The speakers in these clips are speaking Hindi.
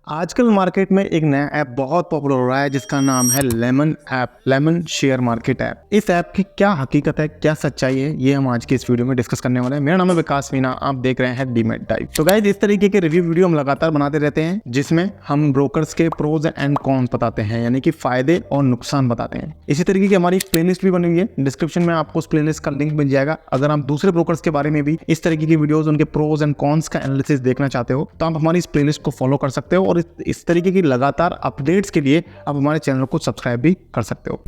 आजकल मार्केट में एक नया ऐप बहुत पॉपुलर हो रहा है जिसका नाम है lemon app, lemon share market app. इस ऐप की क्या हकीकत है, क्या सच्चाई है, ये हम आज की इस वीडियो में डिस्कस करने वाले हैं। मेरा नाम है विकास मीना, आप देख रहे हैं डीमैट डाइव। तो गाइस, इस तरीके के रिव्यू वीडियो हम लगातार बनाते रहते हैं जिसमें हम ब्रोकर्स के प्रोज एंड कॉन्स बताते हैं, यानी कि फायदे और नुकसान बताते हैं। इसी तरीके की हमारी प्लेलिस्ट भी बनी हुई है, डिस्क्रिप्शन में आपको उस प्लेलिस्ट का लिंक मिल जाएगा। अगर आप दूसरे ब्रोकर्स के बारे में भी इस तरीके की वीडियोस, उनके प्रोज एंड कॉन्स का एनालिसिस देखना चाहते हो तो आप हमारी इस प्लेलिस्ट को फॉलो कर सकते हो और इस तरीके की लगातार अपडेट्स के लिए आप हमारे चैनल को सब्सक्राइब भी कर सकते हो।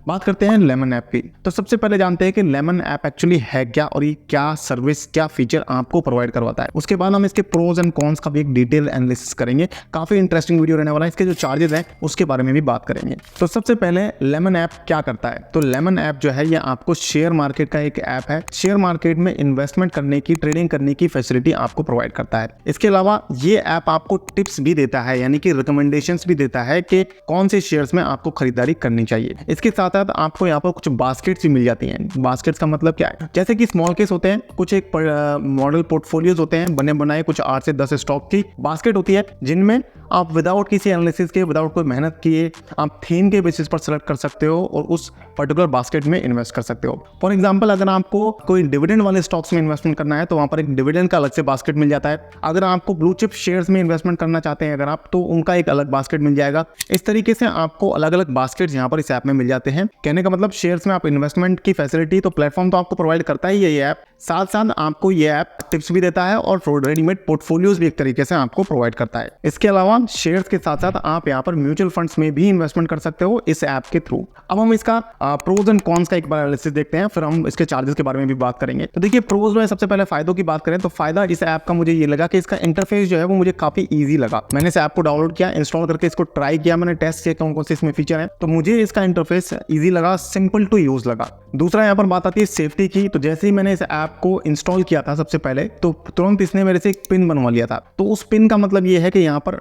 बात करते हैं लेमन ऐप की। तो सबसे पहले जानते हैं कि लेमन ऐप एक्चुअली है क्या और ये क्या सर्विस, क्या फीचर आपको प्रोवाइड करवाता है। उसके बाद हम इसके प्रोज एंड कॉन्स का भी एक डिटेल एनालिसिस करेंगे। काफी इंटरेस्टिंग वीडियो रहने वाला है। इसके जो चार्जेस हैं उसके बारे में भी बात करेंगे। तो सबसे पहले लेमन ऐप क्या करता है। तो लेमन ऐप जो है ये आपको शेयर मार्केट का एक ऐप है। शेयर मार्केट में इन्वेस्टमेंट करने की, ट्रेडिंग करने की फैसिलिटी आपको प्रोवाइड करता है। इसके अलावा ये ऐप आपको टिप्स भी देता है, यानी कि रिकमेंडेशंस भी देता है कि कौन से शेयर्स में आपको खरीदारी करनी चाहिए। इसके साथ साथ आपको यहाँ पर कुछ बास्केट्स भी मिल जाती हैं। बास्केट्स का मतलब क्या है, जैसे कि स्मॉल केस होते हैं, कुछ एक मॉडल पोर्टफोलियोज होते हैं बने बनाए, कुछ 8 से 10 स्टॉक की बास्केट होती है जिनमें आप विदाउट किसी एनालिसिस के, विदाउट कोई मेहनत किए, आप थीम के बेसिस पर सेलेक्ट कर सकते हो और उस पर्टिकुलर बास्केट में इन्वेस्ट कर सकते हो। फॉर एग्जांपल, अगर आपको कोई डिविडेंड वाले स्टॉक्स में इन्वेस्टमेंट करना है तो वहां पर एक डिविडेंड का अलग से बास्केट मिल जाता है। अगर आपको ब्लू चिप शेयर्स में इन्वेस्टमेंट करना चाहते हैं अगर आप, तो उनका एक अलग बास्केट मिल जाएगा। इस तरीके से आपको अलग अलग बास्केट्स यहाँ पर इस ऐप में मिल जाते हैं। कहने का मतलब, शेयर्स में आप इन्वेस्टमेंट की फैसिलिटी तो प्लेटफॉर्म तो आपको प्रोवाइड करता ही है ये ऐप, साथ साथ आपको ये ऐप टिप्स भी देता है और रेडीमेड पोर्टफोलियोज भी एक तरीके से आपको प्रोवाइड करता है। इसके अलावा शेयर्स के साथ साथ आप यहाँ पर म्यूचुअल फंड्स में भी इन्वेस्टमेंट कर सकते हो इस ऐप के थ्रू। अब हम इसका प्रोज एंड कॉन्स का एक बार एनालिसिस देखते हैं, फिर हम इसके चार्जेस के बारे में भी बात करेंगे। तो देखिए, प्रोज में सबसे पहले फायदों की बात करें तो फायदा इस ऐप का मुझे ये लगा कि इसका इंटरफेस जो है वो मुझे काफी ईजी लगा। मैंने इस ऐप को डाउनलोड किया, इंस्टॉल करके इसको ट्राई किया, मैंने टेस्ट किया कौन कौन से इसमें फीचर है, तो मुझे इसका इंटरफेस ईजी लगा, सिंपल टू यूज लगा। दूसरा यहाँ पर बात आती है सेफ्टी की। तो जैसे ही मैंने इस ऐप को इंस्टॉल किया था सबसे पहले, तो तुरंत इसने मेरे से एक पिन बनवा लिया था। तो उस पिन का मतलब ये है कि यहाँ पर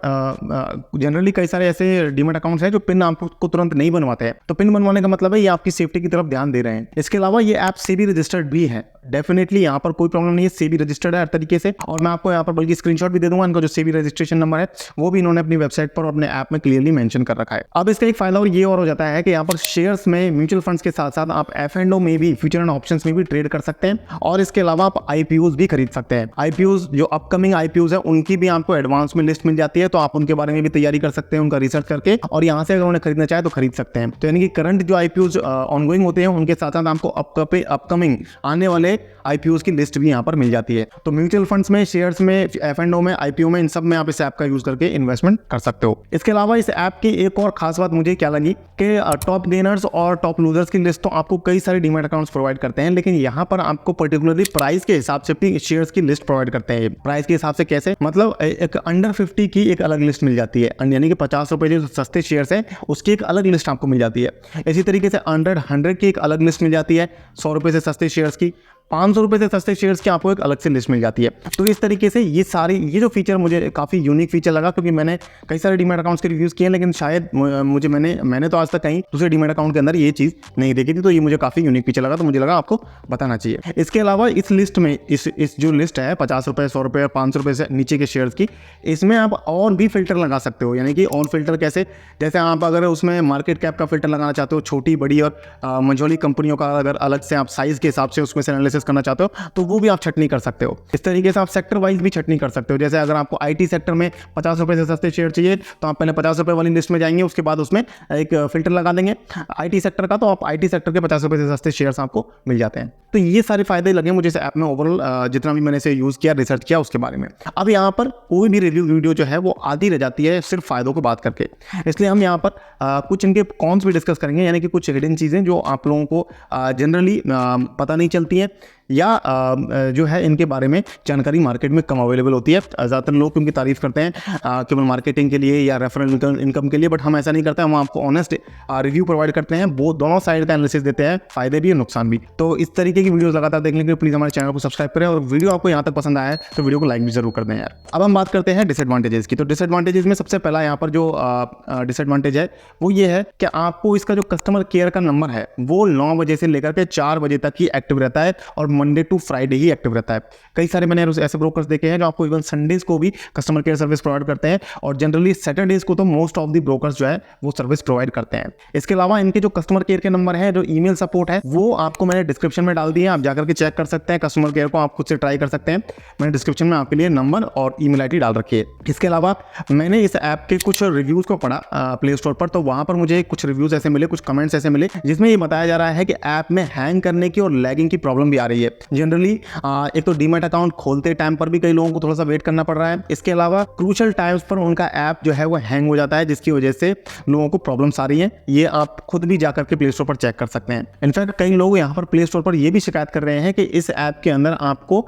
जनरली कई सारे ऐसे डीमैट अकाउंट्स हैं जो पिन आपको तुरंत नहीं बनवाते हैं। तो पिन बनवाने का मतलब है ये आपकी सेफ्टी की तरफ ध्यान दे रहे हैं। इसके अलावा ये ऐप सेबी रजिस्टर्ड भी है। डेफिनेटली यहाँ पर कोई प्रॉब्लम नहीं है, सेबी रजिस्टर्ड है हर तरीके से। और मैं आपको यहाँ पर बल्कि स्क्रीनशॉट भी दे दूंगा, इनका जो सेबी रजिस्ट्रेशन नंबर है वो भी इन्होंने अपनी वेबसाइट पर और अपने ऐप में क्लियरली मेंशन कर रखा है। अब इसका एक फायदा और ये और हो जाता है कि यहाँ पर शेयर्स में, म्यूचुअल फंड्स के साथ साथ आप F&O में भी, फ्यूचर एंड ऑप्शंस में भी ट्रेड कर सकते हैं। और इसके अलावा आप IPOs भी खरीद सकते हैं। IPOs जो अपकमिंग IPOs है उनकी भी आपको एडवांस में लिस्ट मिल जाती है, तो आप उनके बारे में भी तैयारी कर सकते हैं, उनका रिसर्च करके, और यहाँ से अगर उन्हें खरीदना चाहे तो खरीद सकते हैं। तो यानी कि करंट जो IPOs ऑनगोइंग होते हैं उनके साथ साथ आपको अपकमिंग आने वाले IPOs की लिस्ट भी यहाँ पर मिल जाती है। तो म्यूचुअल फंड्स में, शेयर्स में, F&O में, IPO में, इन सब में आप इस ऐप का यूज करके इन्वेस्टमेंट कर सकते हो। इसके अलावा इस ऐप की एक और खास बात मुझे क्या लगी कि टॉप गेनर्स और टॉप लूजर्स की लिस्ट तो आपको कई सारे डीमैट अकाउंट्स प्रोवाइड करते हैं, लेकिन यहाँ पर आपको पर्टिकुलरली प्राइस के हिसाब से भी शेयर्स की लिस्ट प्रोवाइड करते हैं। प्राइस के हिसाब से कैसे, मतलब एक अंडर 50 की एक अलग लिस्ट मिल जाती है, यानी कि 50 रुपए जो सस्ते शेयर्स हैं उसकी एक अलग लिस्ट आपको मिल जाती है। इसी तरीके से अंडर 100 की एक अलग लिस्ट मिल जाती है, 100 रुपए से सस्ते शेयर्स की, 500 रुपए से सस्ते शेयर्स की आपको एक अलग से लिस्ट मिल जाती है। तो इस तरीके से ये जो फीचर मुझे काफ़ी यूनिक फीचर लगा, क्योंकि मैंने कई सारे डीमैट अकाउंट्स के रिव्यूज़ किए, लेकिन शायद मैंने तो आज तक कहीं दूसरे डीमैट अकाउंट के अंदर ये चीज़ नहीं देखी थी। तो ये मुझे काफ़ी यूनिक फीचर लगा, तो मुझे लगा आपको बताना चाहिए। इसके अलावा इस लिस्ट में, इस जो लिस्ट है 50 रुपये, 100 रुपये, 500 रुपये से नीचे के शेयर्स की, इसमें आप और भी फिल्टर लगा सकते हो। यानी कि और फिल्टर कैसे, जैसे आप अगर उसमें मार्केट कैप का फिल्टर लगाना चाहते हो, छोटी, बड़ी और मझोली कंपनियों का अगर अलग से आप साइज़ के हिसाब से उसमें से एनालिसिस करना चाहते हो तो वो भी आप छटनी कर सकते हो। इस तरीके से आप सेक्टर वाइज भी छटनी कर सकते हो। जैसे अगर आपको IT सेक्टर में 50 रुपये से सस्ते शेयर चाहिए तो आप पहले 50 रुपये वाली लिस्ट में जाएंगे, उसके बाद उसमें एक फिल्टर लगा देंगे IT सेक्टर का, तो आप IT सेक्टर के 50 रुपये से सस्ते शेयर्स आपको मिल जाते हैं। तो ये सारे फायदे लगे मुझे इस ऐप में ओवरऑल, जितना भी मैंने इसे यूज़ किया, रिसर्च किया उसके बारे में। अब यहाँ पर कोई भी रिव्यू वीडियो जो है वो आधी रह जाती है सिर्फ फायदों को बात करके, इसलिए हम यहाँ पर कुछ इनके कॉन्स भी डिस्कस करेंगे, यानी कि कुछ हिडन चीज़ें जो आप लोगों को जनरली पता नहीं चलती हैं, या जो है इनके बारे में जानकारी मार्केट में कम अवेलेबल होती है। ज़्यादातर लोग उनकी तारीफ करते हैं केवल मार्केटिंग के लिए या रेफरल इनकम के लिए, बट हम ऐसा नहीं करते हैं। हम आपको ऑनेस्ट रिव्यू प्रोवाइड करते हैं, वो दोनों साइड का एनालिसिस देते हैं, फायदे भी और नुकसान भी। तो इस तरीके की वीडियोस लगातार देखने के लिए प्लीज़ हमारे चैनल को सब्सक्राइब करें, और वीडियो आपको यहाँ तक पसंद आया है तो वीडियो को लाइक भी जरूर कर दें यार। अब हम बात करते हैं डिसएडवांटेजेस की। तो डिसएडवांटेजेस में सबसे पहला यहाँ पर जो डिसएडवांटेज है वो ये है कि आपको इसका जो कस्टमर केयर का नंबर है वो 9 बजे से लेकर के 4 बजे तक ही एक्टिव रहता है, और मंडे टू फ्राइडे ही एक्टिव रहता है। कई सारे मैंने ऐसे ब्रोकर्स देखे हैं जो आपको इवन संडेज को भी कस्टमर केयर सर्विस प्रोवाइड करते हैं, और जनरली सैटरडेज को तो मोस्ट ऑफ द ब्रोकर्स जो है वो सर्विस प्रोवाइड करते हैं। इसके अलावा इनके जो कस्टमर केयर के नंबर है, जो ईमेल सपोर्ट है, वो आपको मैंने डिस्क्रिप्शन में डाल दिया है, आप जाकर के चेक कर सकते हैं। कस्टमर केयर को आप खुद से ट्राई कर सकते हैं, मैंने डिस्क्रिप्शन में आपके लिए नंबर और ईमेल आईडी डाल रखी है। इसके अलावा मैंने इस ऐप के कुछ रिव्यूज को पढ़ा प्ले स्टोर पर, तो वहां पर मुझे कुछ रिव्यूज ऐसे मिले, कुछ कमेंट्स ऐसे मिले जिसमें ये बताया जा रहा है कि ऐप में हैंग करने की और लैगिंग की प्रॉब्लम भी आ रही है। जनरली एक तो डीमैट अकाउंट खोलते टाइम पर भी कई लोगों को थोड़ा सा वेट करना पड़ रहा है। इसके अलावा क्रूशियल टाइम्स पर उनका ऐप जो है वो हैंग हो जाता है, जिसकी वजह से लोगों को प्रॉब्लम्स आ रही है। ये आप खुद भी जाकर के प्ले स्टोर पर चेक कर सकते हैं। इनफैक्ट कई लोग यहाँ पर प्ले स्टोर पर ये भी शिकायत कर रहे हैं कि इस ऐप के अंदर आपको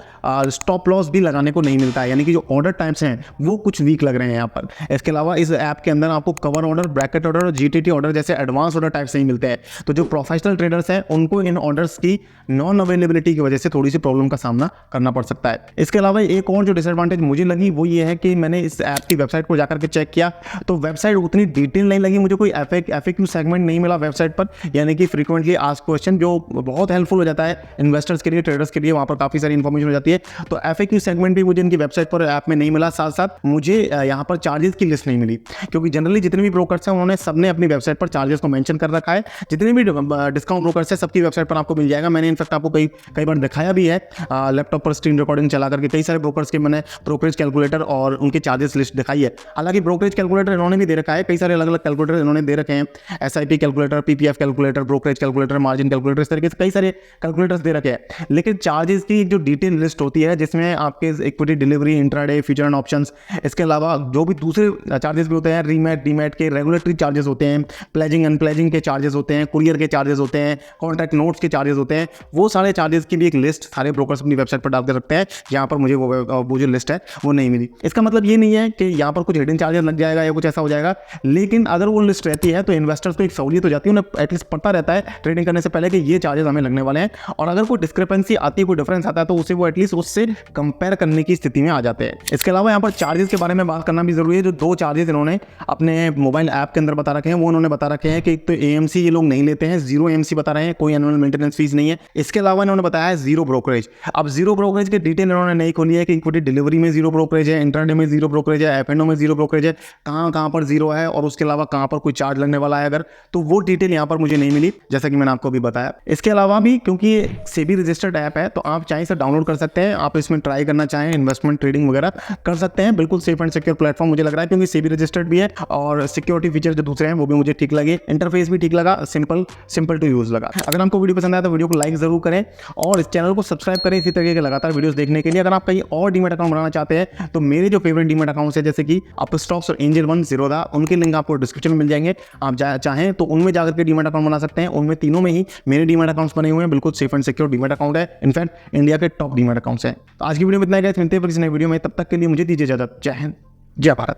स्टॉप लॉस भी लगाने को नहीं मिलता है, यानी कि जो ऑर्डर टाइम्स हैं वो कुछ वीक लग रहे हैं यहाँ पर। इसके अलावा इस ऐप के अंदर आपको कवर ऑर्डर, ब्रैकेट ऑर्डर और जीटीटी ऑर्डर जैसे एडवांस ऑर्डर टाइप्स नहीं मिलते हैं। तो जो प्रोफेशनल ट्रेडर्स हैं उनको इन ऑर्डर्स की नॉन अवेलेबिलिटी की वजह से थोड़ी सी प्रॉब्लम का सामना करना पड़ सकता है। इसके अलावा एक और जो डिसएडवांटेज मुझे लगी वो ये है कि मैंने इस ऐप की वेबसाइट को जाकर के चेक किया तो वेबसाइट उतनी डिटेल नहीं लगी मुझे, कोई FAQ सेगमेंट नहीं मिला वेबसाइट पर, यानी कि फ्रीक्वेंटली आस्क्ड क्वेश्चन, जो बहुत हेल्पफुल हो जाता है इन्वेस्टर्स के लिए, ट्रेडर्स के लिए। वहाँ पर काफ़ी सारी इन्फॉर्मेशन हो जाती है। तो FAQ सेगमेंट भी मुझे इनकी वेबसाइट पर, ऐप में नहीं मिला। साथ साथ मुझे यहाँ पर चार्जेस की लिस्ट नहीं मिली, क्योंकि जनरली जितने भी ब्रोकर्स हैं उन्होंने सबने अपनी वेबसाइट पर चार्जेस को मेंशन कर रखा है। जितने भी डिस्काउंट ब्रोकर्स हैं सबकी वेबसाइट पर आपको मिल जाएगा। मैंने इनफैक्ट आपको कई बार दिखाया भी है लैपटॉप पर स्क्रीन रिकॉर्डिंग चला करके, कई सारे ब्रोकर्स के मैंने ब्रोकरेज कैलकुलेटर और उनके चार्जेस लिस्ट दिखाई है। हालांकि ब्रोकरेज कैलकुलेटर इन्होंने भी दे रखा है, कई सारे अलग अलग कैलकुलेटर इन्होंने दे रखे हैं, SIP calculator, PPF calculator, brokerage calculator, margin calculator, इस तरीके से कई सारे कैलकुलेटर्स दे रखे हैं। लेकिन चार्जेस की जो डिटेल लिस्ट होती है जिसमें आपके equity, delivery, intraday, future and options, इसके अलावा जो भी दूसरे चार्जेस भी होते हैं, रीमैट, डीमैट के रेगुलेटरी चार्जेस होते हैं, प्लेजिंग अनप्लेजिंग के चार्जेस होते हैं, कुरियर के चार्जेस होते हैं, कॉन्ट्रैक्ट नोट्स के चार्जेस होते हैं, वो सारे चार्जेस की भी एक लिस्ट सारे ब्रोकर्स अपनी वेबसाइट पर डाल के रखते हैं। यहाँ पर मुझे वो जो लिस्ट है वो नहीं मिली। इसका मतलब ये नहीं है कि यहाँ पर कुछ हिडन चार्जेस लग जाएगा या कुछ ऐसा हो जाएगा, लेकिन अगर वो लिस्ट रहती है तो इन्वेस्टर्स को एक सहूलियत हो जाती है, उन्हें एटलीस्ट पता रहता है ट्रेडिंग करने से पहले कि ये चार्जेस हमें लगने वाले हैं, और अगर कोई डिस्क्रिपेंसी आती है, कोई डिफरेंस आता है तो उसे वो एटलीस्ट उससे कंपेयर करने की स्थिति में आ जाते हैं। इसके अलावा यहाँ पर चार्जेस के बारे में बात करना भी जरूरी है। जो 2 चार्जेस इन्होंने अपने मोबाइल ऐप के अंदर बता रखे हैं वो उन्होंने बता रखे हैं कि एक तो AMC ये लोग नहीं लेते हैं, 0 AMC बता रहे हैं, कोई एनुअल मेंटेनेंस फीस नहीं है। इसके अलावा इन्होंने बताया है 0 ब्रोकरेज। अब 0 ब्रोकरेज की डिटेल इन्होंने नहीं खोली है कि इक्विटी डिलीवरी में 0 ब्रोकरेज है, इंट्राडे में 0 ब्रोकरेज है, F&O में 0 ब्रोकरेज है, कहाँ पर 0 है, और उसके अलावा कहाँ पर कोई चार्ज लगने वाला है अगर, तो वो डिटेल यहाँ पर मुझे नहीं मिली, जैसा कि मैंने आपको अभी बताया। इसके अलावा भी क्योंकि ये सेबी रजिस्टर्ड ऐप है तो आप चाहे इसे डाउनलोड कर सकते हैं, आप इसमें ट्राई करना चाहें, इन्वेस्टमेंट ट्रेडिंग वगैरह कर सकते हैं। बिल्कुल सेफ एंड सिक्योर प्लेटफॉर्म मुझे लग रहा है, क्योंकि सेबी रजिस्टर्ड भी है और सिक्योरिटी फीचर जो दूसरे हैं वो भी मुझे ठीक लगे, इंटरफेस भी ठीक लगा, सिंपल टू यूज लगा। अगर आपको वीडियो पसंद आया तो वीडियो को लाइक जरूर करें और इस चैनल को सब्सक्राइब करें इसी तरीके के लगातार वीडियोस देखने के लिए। अगर आप कहीं और डीमैट अकाउंट बनाना चाहते हैं तो मेरे जो फेवरेट डीमैट अकाउंट्स है जैसे कि अपस्टॉक्स और एंजल वन, ज़ीरोधा, उनके लिंक आपको डिस्क्रिप्शन में मिल जाएंगे। आप चाहें तो उनमें जाकर के डीमैट अकाउंट बना सकते हैं। उनमें तीनों में ही मेरे डीमैट अकाउंट्स बने हुए हैं, बिल्कुल safe and secure demat account है, इनफैक्ट इंडिया के टॉप डीमैट अकाउंट्स हैं। तो आज की वीडियो में इतना ही, मिलते हैं फिर किसी नई वीडियो में, तब तक के लिए मुझे दीजिए इजाजत। जय हिंद, जय भारत।